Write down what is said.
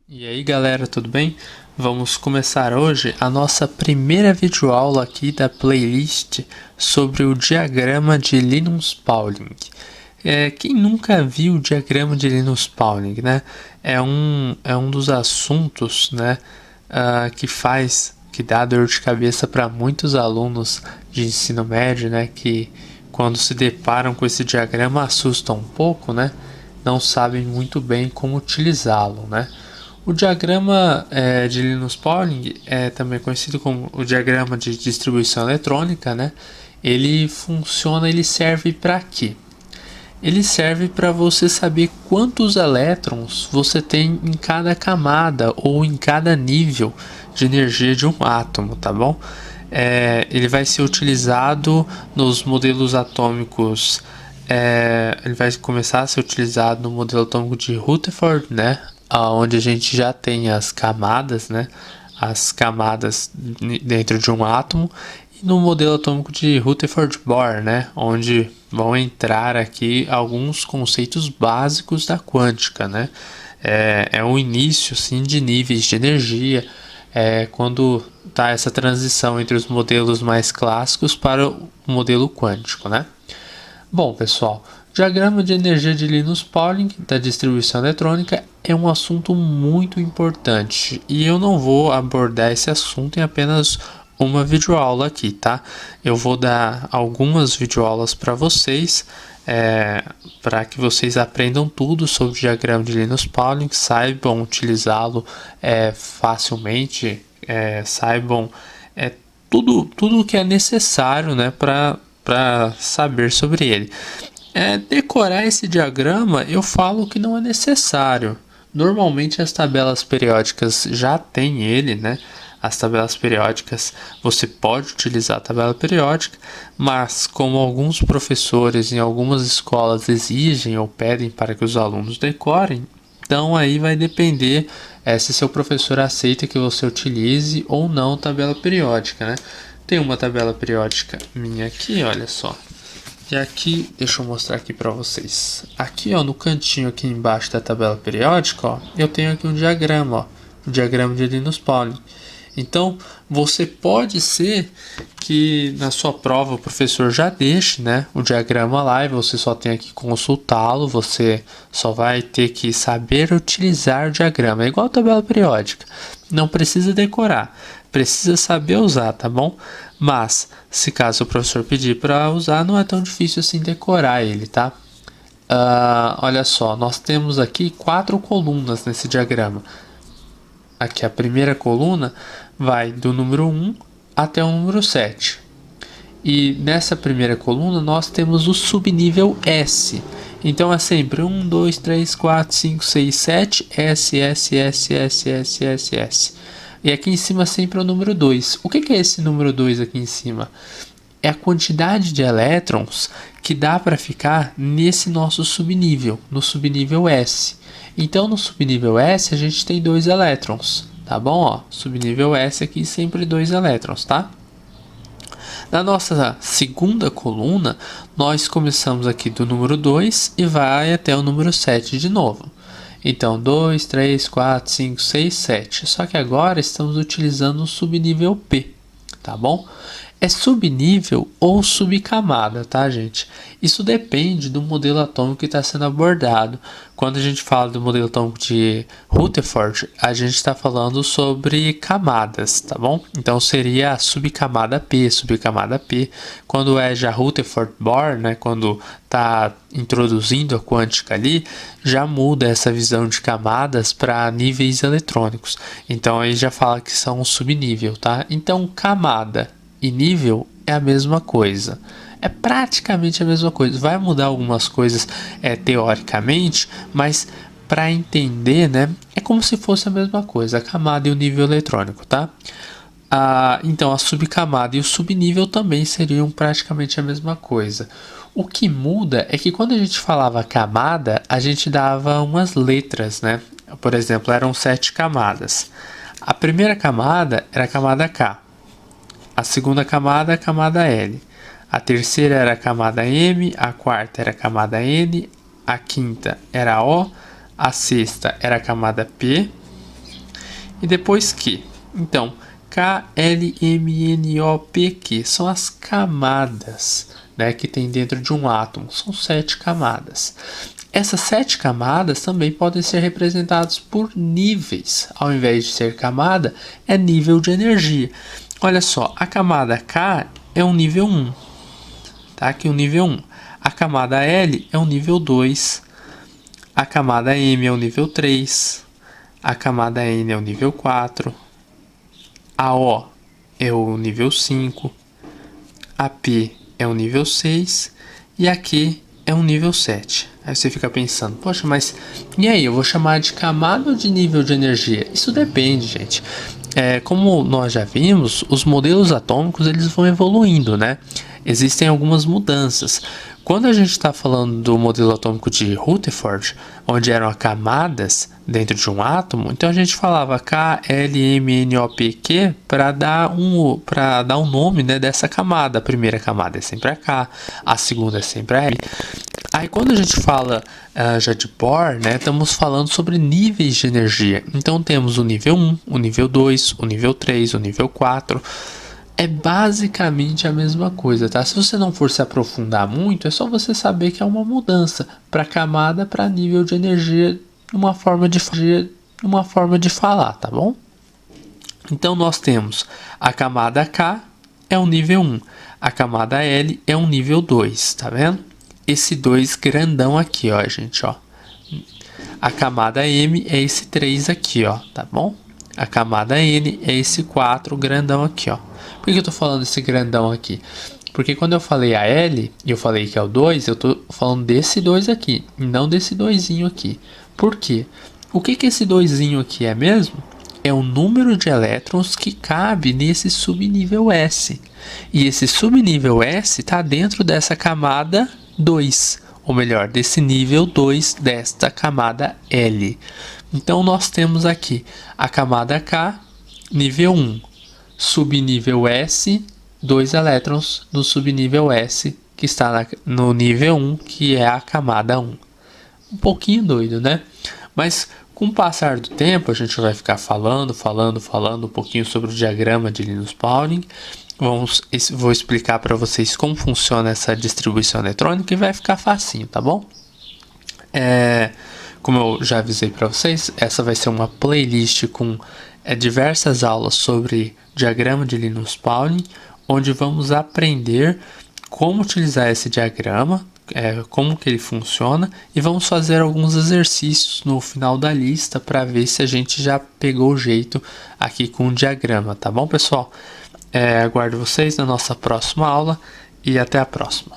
E aí galera, tudo bem? Vamos começar hoje a nossa primeira videoaula aqui da playlist sobre o diagrama de Linus Pauling. Quem nunca viu o diagrama de Linus Pauling, né? É um dos assuntos, né, que dá dor de cabeça para muitos alunos de ensino médio, né, que quando se deparam com esse diagrama assustam um pouco, né? Não sabem muito bem como utilizá-lo, né? O diagrama de Linus Pauling é também conhecido como o diagrama de distribuição eletrônica, né? Ele serve para quê? Ele serve para você saber quantos elétrons você tem em cada camada ou em cada nível de energia de um átomo, tá bom? Ele vai ser utilizado nos modelos atômicos. Ele vai começar a ser utilizado no modelo atômico de Rutherford, né? Onde a gente já tem as camadas, né? As camadas dentro de um átomo, e no modelo atômico de Rutherford-Bohr, né? Onde vão entrar aqui alguns conceitos básicos da quântica, né? É o início, sim, de níveis de energia, quando está essa transição entre os modelos mais clássicos para o modelo quântico, né? Bom, pessoal, diagrama de energia de Linus Pauling da distribuição eletrônica é um assunto muito importante e eu não vou abordar esse assunto em apenas uma videoaula aqui, tá? Eu vou dar algumas videoaulas para vocês, para que vocês aprendam tudo sobre o diagrama de Linus Pauling, saibam utilizá-lo facilmente, saibam tudo o que é necessário, né, para saber sobre ele. Decorar esse diagrama eu falo que não é necessário. Normalmente as tabelas periódicas já tem ele, né? As tabelas periódicas, você pode utilizar a tabela periódica, mas como alguns professores em algumas escolas exigem ou pedem para que os alunos decorem, então aí vai depender se seu professor aceita que você utilize ou não tabela periódica, né? Tem uma tabela periódica minha aqui, olha só. E aqui, deixa eu mostrar aqui para vocês. Aqui, ó, no cantinho aqui embaixo da tabela periódica, ó, eu tenho aqui um diagrama, ó, o diagrama de Linus Pauling. Então, você pode ser que na sua prova o professor já deixe, né, o diagrama lá e você só tenha que consultá-lo, você só vai ter que saber utilizar o diagrama. É igual a tabela periódica, não precisa decorar, precisa saber usar, tá bom? Mas, se caso o professor pedir para usar, não é tão difícil assim decorar ele, tá? Olha só, nós temos aqui 4 colunas nesse diagrama. Aqui a primeira coluna vai do número 1 até o número 7. E nessa primeira coluna nós temos o subnível S. Então é sempre 1, 2, 3, 4, 5, 6, 7, S, S, S, S, S, S, S. E aqui em cima sempre é o número 2. O que é esse número 2 aqui em cima? É a quantidade de elétrons que dá para ficar nesse nosso subnível, no subnível S. Então, no subnível S, a gente tem 2 elétrons, tá bom? Ó, subnível S aqui sempre 2 elétrons, tá? Na nossa segunda coluna, nós começamos aqui do número 2 e vai até o número 7 de novo. Então, 2, 3, 4, 5, 6, 7. Só que agora estamos utilizando o subnível P, tá bom? É subnível ou subcamada, tá, gente? Isso depende do modelo atômico que está sendo abordado. Quando a gente fala do modelo atômico de Rutherford, a gente está falando sobre camadas, tá bom? Então seria a subcamada P, subcamada P. Quando é já Rutherford-Bohr, né, quando está introduzindo a quântica ali, já muda essa visão de camadas para níveis eletrônicos. Então aí já fala que são um subnível, tá? Então camada e nível é a mesma coisa. É praticamente a mesma coisa. Vai mudar algumas coisas teoricamente, mas para entender, né, é como se fosse a mesma coisa, a camada e o nível eletrônico, tá? Então a subcamada e o subnível também seriam praticamente a mesma coisa. O que muda é que quando a gente falava camada, a gente dava umas letras, né? Por exemplo, eram 7 camadas. A primeira camada era a camada K. A segunda camada, a camada L. A terceira era a camada M, a quarta era a camada N, a quinta era a O, a sexta era a camada P, e depois Q. Então, K, L, M, N, O, P, Q são as camadas, né, que tem dentro de um átomo. São 7 camadas. Essas 7 camadas também podem ser representadas por níveis. Ao invés de ser camada, é nível de energia. Olha só, a camada K é um nível 1. Tá? Aqui o nível 1. A camada L é um nível 2. A camada M é o nível 3. A camada N é o nível 4. A O é o nível 5. A P é o nível 6. E a Q é um nível 7. Aí você fica pensando, poxa, mas e aí, eu vou chamar de camada ou de nível de energia? Isso depende, gente. Como nós já vimos, os modelos atômicos eles vão evoluindo, né? Existem algumas mudanças. Quando a gente está falando do modelo atômico de Rutherford, onde eram camadas dentro de um átomo, então a gente falava K, L, M, N, O, P, Q para dar um nome, né, dessa camada. A primeira camada é sempre a K, a segunda é sempre a L. Aí quando a gente fala já de Bohr, né, estamos falando sobre níveis de energia. Então temos o nível 1, o nível 2, o nível 3, o nível 4. É basicamente a mesma coisa, tá? Se você não for se aprofundar muito, é só você saber que é uma mudança para camada, para nível de energia, uma forma de falar, tá bom? Então nós temos a camada K é um nível 1, a camada L é um nível 2, tá vendo? Esse 2 grandão aqui, ó, gente, ó. A camada M é esse 3 aqui, ó, tá bom? A camada N é esse 4 grandão aqui, ó. Por que eu tô falando esse grandão aqui? Porque quando eu falei a L e eu falei que é o 2, eu tô falando desse 2 aqui, e não desse 2zinho aqui. Por quê? O que esse 2zinho aqui é mesmo? É o número de elétrons que cabe nesse subnível S. E esse subnível S está dentro dessa camada 2, ou melhor, desse nível 2 desta camada L. Então nós temos aqui a camada K, nível 1, subnível S, 2 elétrons no subnível S, que está no nível 1, que é a camada 1. Um pouquinho doido, né? Mas com o passar do tempo, a gente vai ficar falando um pouquinho sobre o diagrama de Linus Pauling. Vou explicar para vocês como funciona essa distribuição eletrônica e vai ficar facinho, tá bom? Como eu já avisei para vocês, essa vai ser uma playlist com diversas aulas sobre diagrama de Linus Pauling, onde vamos aprender como utilizar esse diagrama, como que ele funciona, e vamos fazer alguns exercícios no final da lista para ver se a gente já pegou o jeito aqui com o diagrama, tá bom, pessoal? Aguardo vocês na nossa próxima aula e até a próxima.